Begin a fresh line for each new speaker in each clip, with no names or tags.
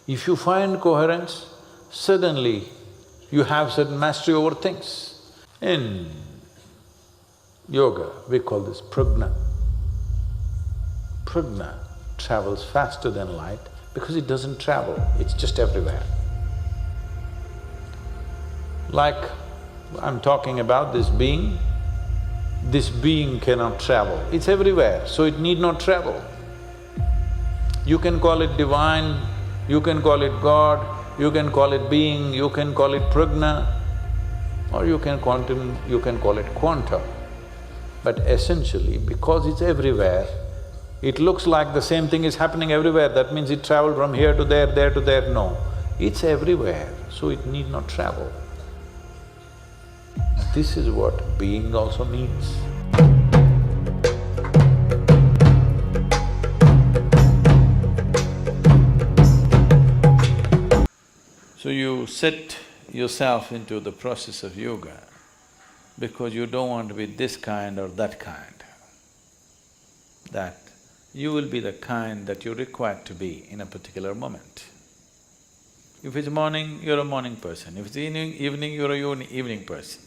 If you find coherence, suddenly you have certain mastery over things. In yoga, we call this prajna. Prajna travels faster than light because it doesn't travel, it's just everywhere. Like I'm talking about this being cannot travel, it's everywhere, so it need not travel. You can call it divine, you can call it God, you can call it being, you can call it prajna, or you can call it quantum. But essentially, because it's everywhere, it looks like the same thing is happening everywhere, that means it traveled from here to there to there, no. It's everywhere, so it need not travel. This is what being also means. So you set yourself into the process of yoga because you don't want to be this kind or that kind. That you will be the kind that you're required to be in a particular moment. If it's morning, you're a morning person. If it's evening, you're a evening person.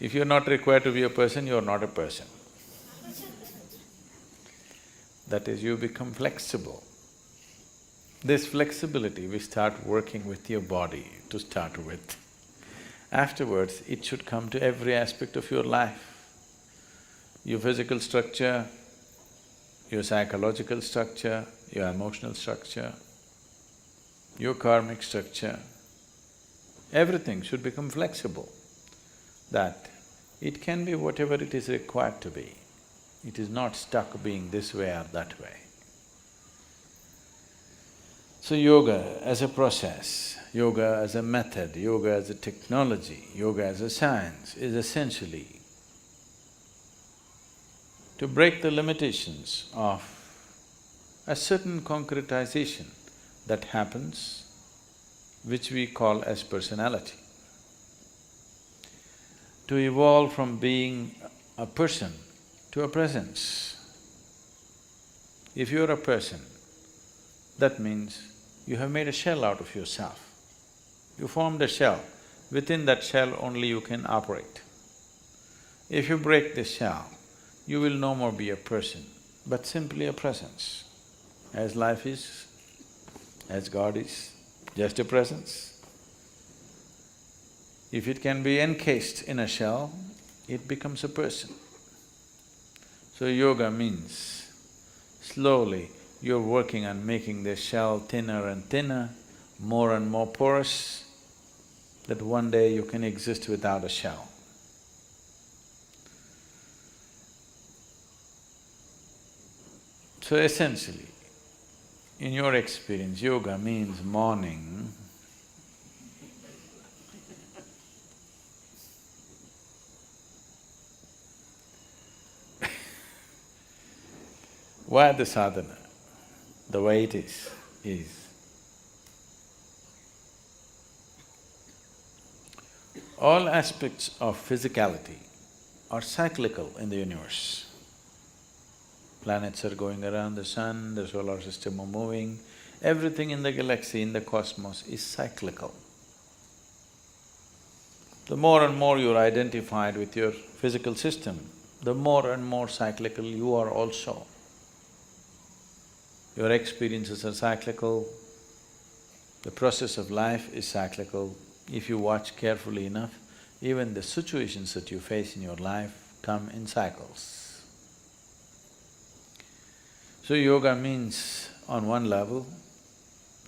If you're not required to be a person, you're not a person. That is, you become flexible. This flexibility, we start working with your body to start with. Afterwards, it should come to every aspect of your life. Your physical structure, your psychological structure, your emotional structure, your karmic structure, everything should become flexible, that it can be whatever it is required to be. It is not stuck being this way or that way. So yoga as a process, yoga as a method, yoga as a technology, yoga as a science is essentially to break the limitations of a certain concretization that happens, which we call as personality. To evolve from being a person to a presence. If you're a person, that means you have made a shell out of yourself. You formed a shell, within that shell only you can operate. If you break this shell, you will no more be a person, but simply a presence. As life is, as God is, just a presence. If it can be encased in a shell, it becomes a person. So yoga means slowly you're working on making the shell thinner and thinner, more and more porous, that one day you can exist without a shell. So essentially, in your experience, yoga means morning. Why the sadhana? The way it is all aspects of physicality are cyclical in the universe. Planets are going around the sun, the solar system are moving, everything in the galaxy, in the cosmos is cyclical. The more and more you're identified with your physical system, the more and more cyclical you are also. Your experiences are cyclical, the process of life is cyclical. If you watch carefully enough, even the situations that you face in your life come in cycles. So yoga means, on one level,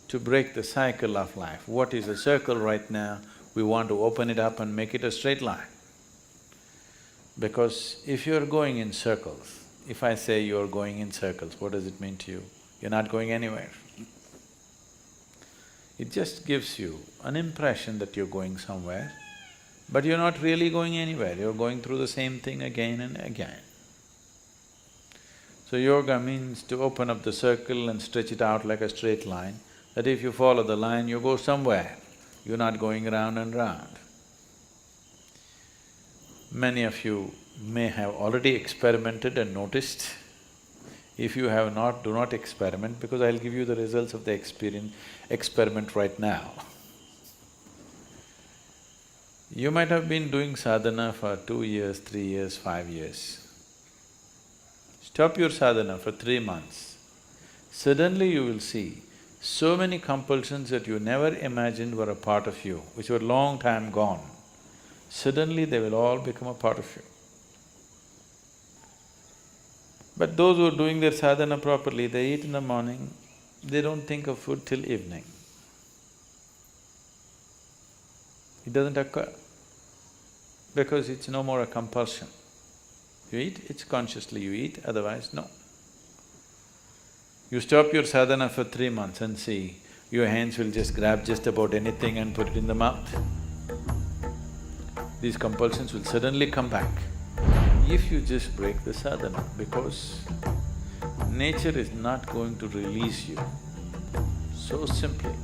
to break the cycle of life. What is a circle right now, we want to open it up and make it a straight line. Because if you're going in circles, if I say you're going in circles, what does it mean to you? You're not going anywhere. It just gives you an impression that you're going somewhere, but you're not really going anywhere, you're going through the same thing again and again. So yoga means to open up the circle and stretch it out like a straight line, that if you follow the line, you go somewhere, you're not going round and round. Many of you may have already experimented and noticed, If you have not, do not experiment, because I'll give you the results of the experiment right now. You might have been doing sadhana for 2 years, 3 years, 5 years. Stop your sadhana for 3 months. Suddenly you will see so many compulsions that you never imagined were a part of you, which were long time gone. Suddenly they will all become a part of you. But those who are doing their sadhana properly, they eat in the morning, they don't think of food till evening. It doesn't occur, because it's no more a compulsion. You eat, it's consciously you eat, otherwise no. You stop your sadhana for 3 months and see, your hands will just grab just about anything and put it in the mouth. These compulsions will suddenly come back if you just break the sadhana, because nature is not going to release you so simply.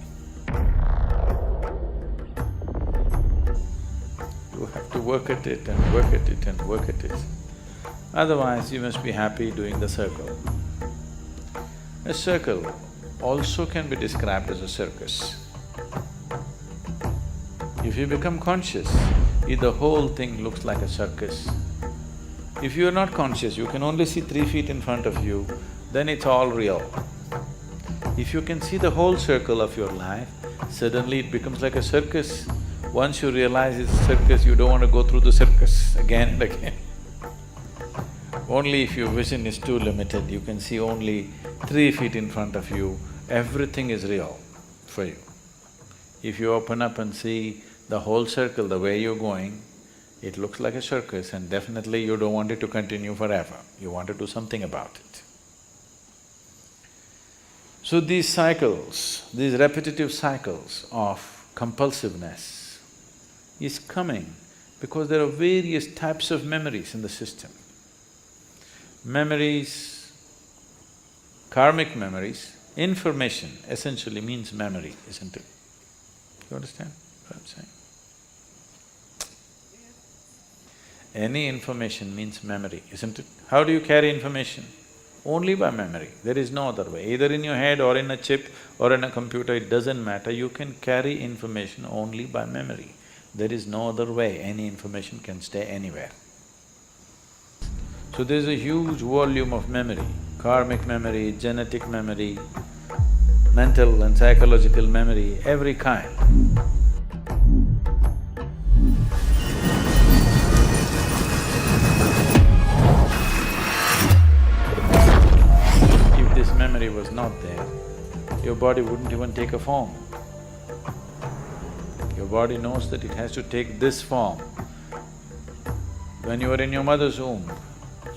You have to work at it and work at it and work at it. Otherwise, you must be happy doing the circle. A circle also can be described as a circus. If you become conscious, the whole thing looks like a circus. If you are not conscious, you can only see 3 feet in front of you, then it's all real. If you can see the whole circle of your life, suddenly it becomes like a circus. Once you realize it's a circus, you don't want to go through the circus again and again. Only if your vision is too limited, you can see only 3 feet in front of you, everything is real for you. If you open up and see the whole circle, the way you're going, it looks like a circus and definitely you don't want it to continue forever, you want to do something about it. So these cycles, these repetitive cycles of compulsiveness is coming because there are various types of memories in the system. Memories, karmic memories, information essentially means memory, isn't it? You understand what I'm saying? Any information means memory, isn't it? How do you carry information? Only by memory, there is no other way. Either in your head or in a chip or in a computer, it doesn't matter, you can carry information only by memory. There is no other way, any information can stay anywhere. So there's a huge volume of memory, karmic memory, genetic memory, mental and psychological memory, every kind. If this memory was not there, your body wouldn't even take a form. Your body knows that it has to take this form. When you were in your mother's womb,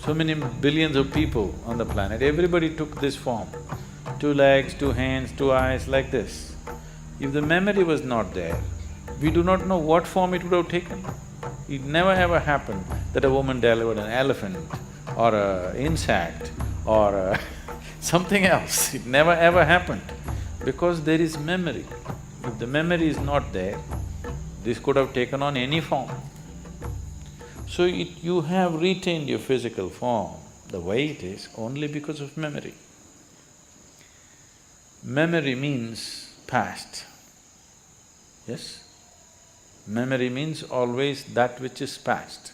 so many billions of people on the planet, everybody took this form. 2 legs, 2 hands, 2 eyes, like this. If the memory was not there, we do not know what form it would have taken. It never ever happened that a woman delivered an elephant or an insect or something else. It never ever happened because there is memory. If the memory is not there, this could have taken on any form. So you have retained your physical form the way it is only because of memory. Memory means past, yes? Memory means always that which is past.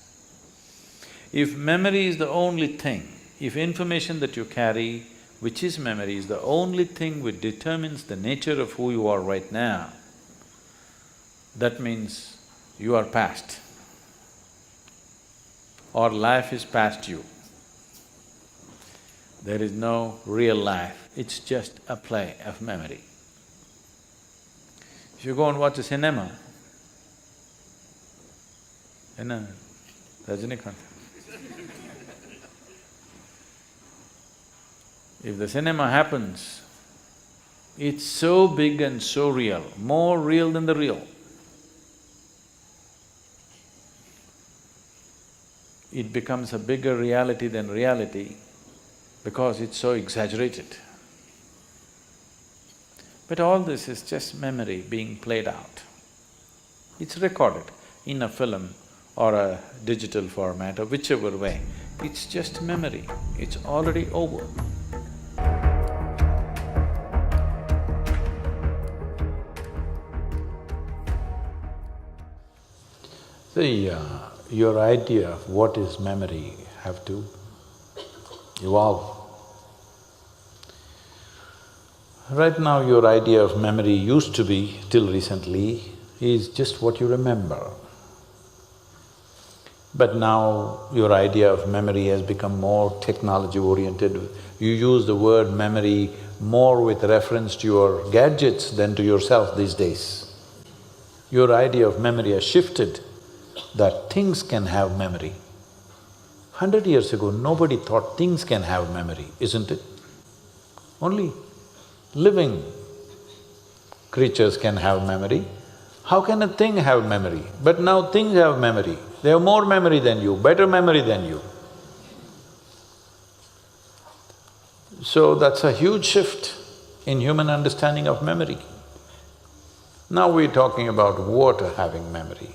If memory is the only thing, if information that you carry, which is memory, is the only thing which determines the nature of who you are right now, that means you are past, or life is past you. There is no real life, it's just a play of memory. If you go and watch a cinema, Rajinikanth. If the cinema happens, it's so big and so real, more real than the real. It becomes a bigger reality than reality because it's so exaggerated. But all this is just memory being played out. It's recorded in a film or a digital format or whichever way. It's just memory, it's already over. See, your idea of what is memory have to evolve. Right now, your idea of memory used to be, till recently, is just what you remember. But now, your idea of memory has become more technology-oriented. You use the word memory more with reference to your gadgets than to yourself these days. Your idea of memory has shifted, that things can have memory. 100 years ago, nobody thought things can have memory, isn't it? Only living creatures can have memory. How can a thing have memory? But now things have memory. They have more memory than you, better memory than you. So that's a huge shift in human understanding of memory. Now we're talking about water having memory.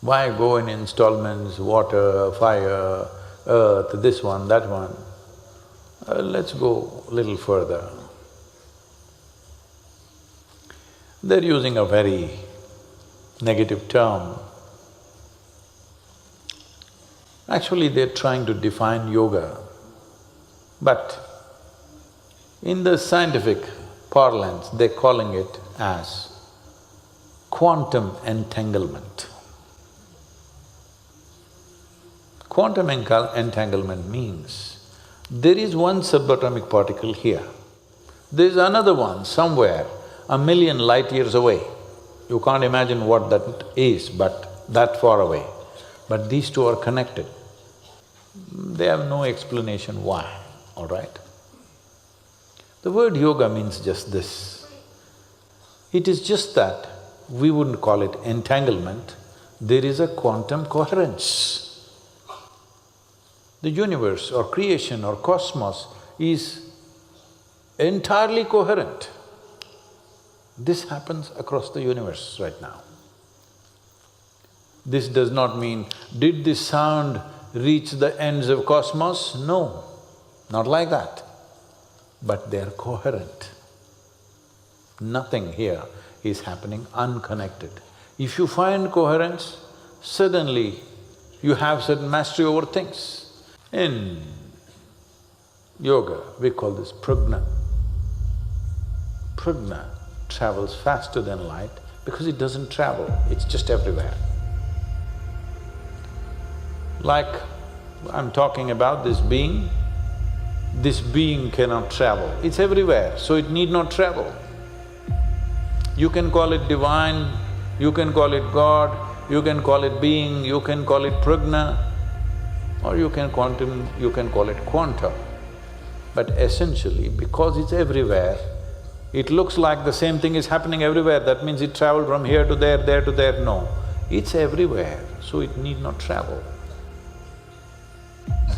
Why go in installments, water, fire, earth, this one, that one? Let's go a little further. They're using a very negative term. Actually, they're trying to define yoga, but in the scientific parlance, they're calling it as quantum entanglement. Quantum entanglement means there is one subatomic particle here, there's another one somewhere, 1,000,000 light years away. You can't imagine what that is, but that far away. But these two are connected. They have no explanation why, all right? The word yoga means just this. It is just that we wouldn't call it entanglement, there is a quantum coherence. The universe or creation or cosmos is entirely coherent. This happens across the universe right now. This does not mean, did this sound reach the ends of cosmos? No, not like that. But they're coherent. Nothing here is happening unconnected. If you find coherence, suddenly you have certain mastery over things. In yoga, we call this prajna. Prajna travels faster than light because it doesn't travel, it's just everywhere. Like I'm talking about this being cannot travel, it's everywhere, so it need not travel. You can call it divine, you can call it God, you can call it being, you can call it prajna, or you can call it quantum. But essentially, because it's everywhere, it looks like the same thing is happening everywhere, that means it traveled from here to there to there, no. It's everywhere, so it need not travel.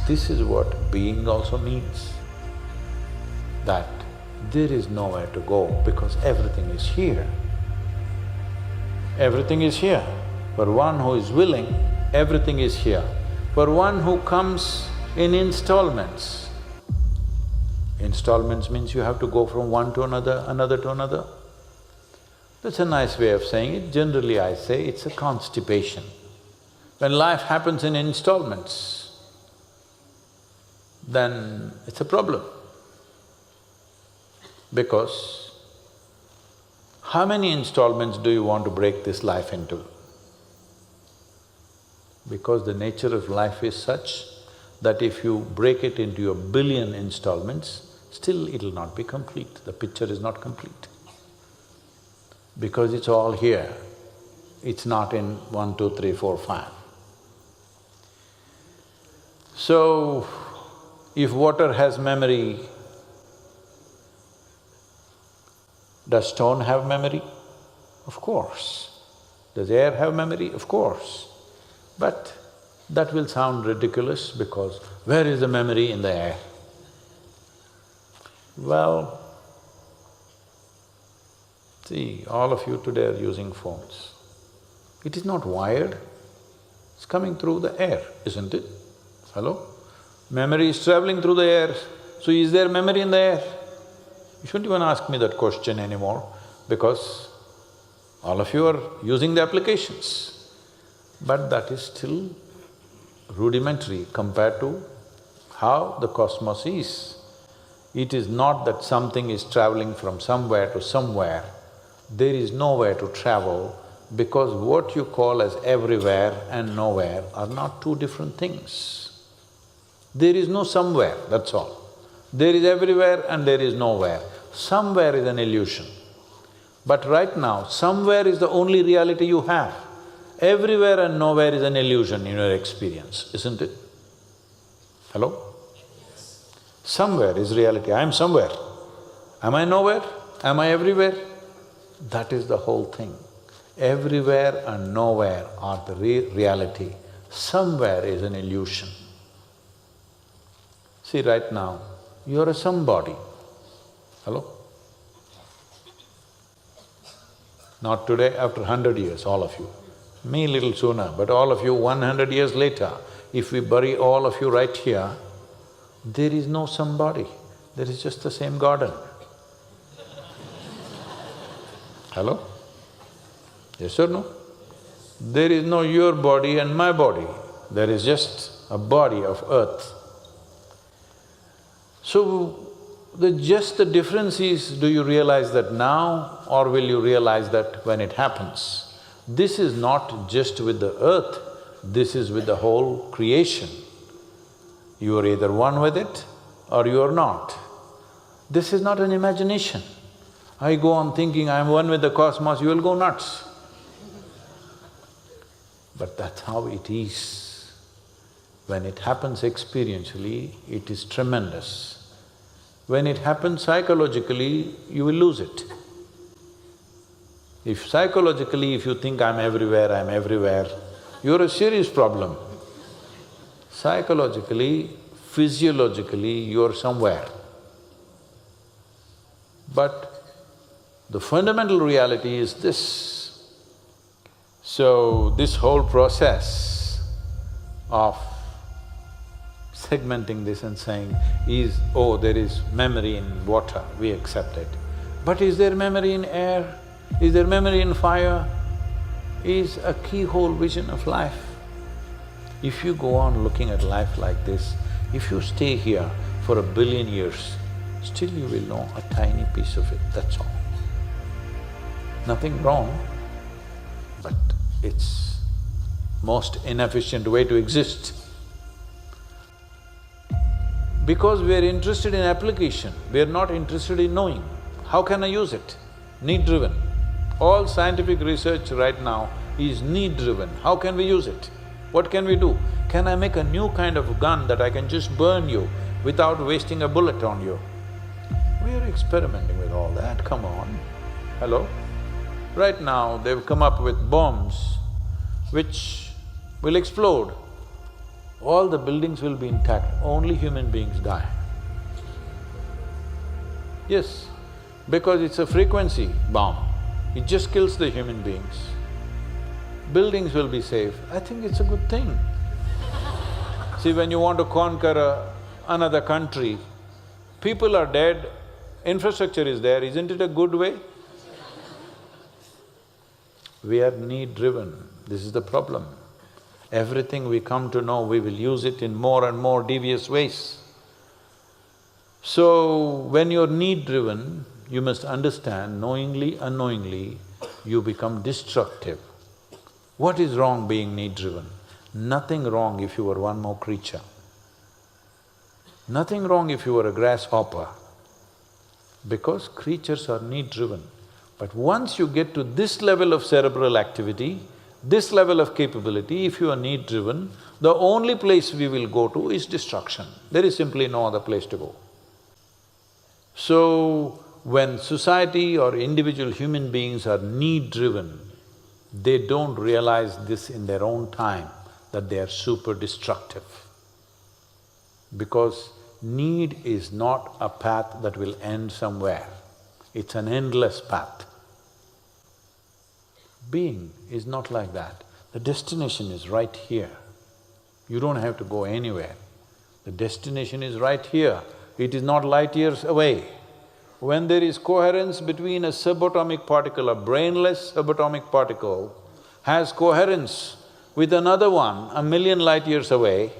This is what being also means, that there is nowhere to go because everything is here. Everything is here. For one who is willing, everything is here. For one who comes in installments, installments means you have to go from one to another, another to another. That's a nice way of saying it. Generally I say it's a constipation. When life happens in installments, then it's a problem. Because how many installments do you want to break this life into? Because the nature of life is such that if you break it into 1 billion installments, still it'll not be complete, the picture is not complete. Because it's all here, it's not in 1, 2, 3, 4, 5. So, if water has memory, does stone have memory? Of course. Does air have memory? Of course. But that will sound ridiculous because where is the memory in the air? Well, see, all of you today are using phones. It is not wired, it's coming through the air, isn't it? Hello? Memory is traveling through the air, so is there memory in the air? You shouldn't even ask me that question anymore because all of you are using the applications. but that is still rudimentary compared to how the cosmos is. It is not that something is traveling from somewhere to somewhere. There is nowhere to travel because what you call as everywhere and nowhere are not two different things. There is no somewhere, that's all. There is everywhere and there is nowhere. Somewhere is an illusion. But right now, somewhere is the only reality you have. Everywhere and nowhere is an illusion in your experience, isn't it? Hello? Somewhere is reality, I am somewhere. Am I nowhere? Am I everywhere? That is the whole thing. Everywhere and nowhere are the reality. Somewhere is an illusion. See, right now, you're a somebody. Hello? Not today, after 100 years, all of you. Me little sooner, but all of you 100 years later, if we bury all of you right here, there is no somebody, there is just the same garden. Hello? Yes or no? There is no your body and my body, there is just a body of earth. So, just the difference is, do you realize that now or will you realize that when it happens? This is not just with the earth, this is with the whole creation. You are either one with it or you are not. This is not an imagination. I go on thinking I'm one with the cosmos, you will go nuts. But that's how it is. When it happens experientially, it is tremendous. When it happens psychologically, you will lose it. If psychologically, if you think I'm everywhere, you're a serious problem. Psychologically, physiologically, you're somewhere. But the fundamental reality is this. So, this whole process of segmenting this and saying is, oh, there is memory in water, we accept it. But is there memory in air? Is there memory in fire? Is a keyhole vision of life. If you go on looking at life like this, if you stay here for 1 billion years, still you will know a tiny piece of it, that's all. Nothing wrong, but it's most inefficient way to exist. Because we are interested in application, we are not interested in knowing. How can I use it? Need-driven. All scientific research right now is need-driven. How can we use it? What can we do? Can I make a new kind of gun that I can just burn you without wasting a bullet on you? We are experimenting with all that, come on. Hello? Right now, they've come up with bombs which will explode. All the buildings will be intact, only human beings die. Yes, because it's a frequency bomb, it just kills the human beings. Buildings will be safe, I think it's a good thing. See, when you want to conquer another country, people are dead, infrastructure is there, isn't it a good way? We are need-driven, this is the problem. Everything we come to know, we will use it in more and more devious ways. So, when you're need-driven, you must understand, knowingly, unknowingly, you become destructive. What is wrong being need-driven? Nothing wrong if you were one more creature. Nothing wrong if you were a grasshopper, because creatures are need-driven. But once you get to this level of cerebral activity, this level of capability, if you are need-driven, the only place we will go to is destruction. There is simply no other place to go. So, when society or individual human beings are need-driven, they don't realize this in their own time, that they are super destructive. Because need is not a path that will end somewhere, it's an endless path. Being is not like that. The destination is right here. You don't have to go anywhere. The destination is right here. It is not light years away. When there is coherence between a subatomic particle, a brainless subatomic particle has coherence with another one 1,000,000 light years away,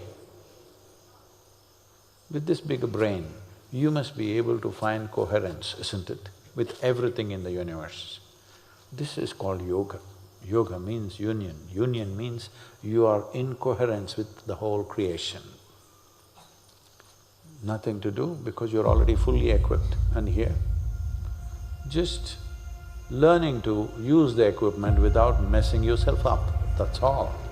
with this bigger brain, you must be able to find coherence, isn't it, with everything in the universe. This is called yoga. Yoga means union. Union means you are in coherence with the whole creation. Nothing to do because you're already fully equipped and here. Just learning to use the equipment without messing yourself up, that's all.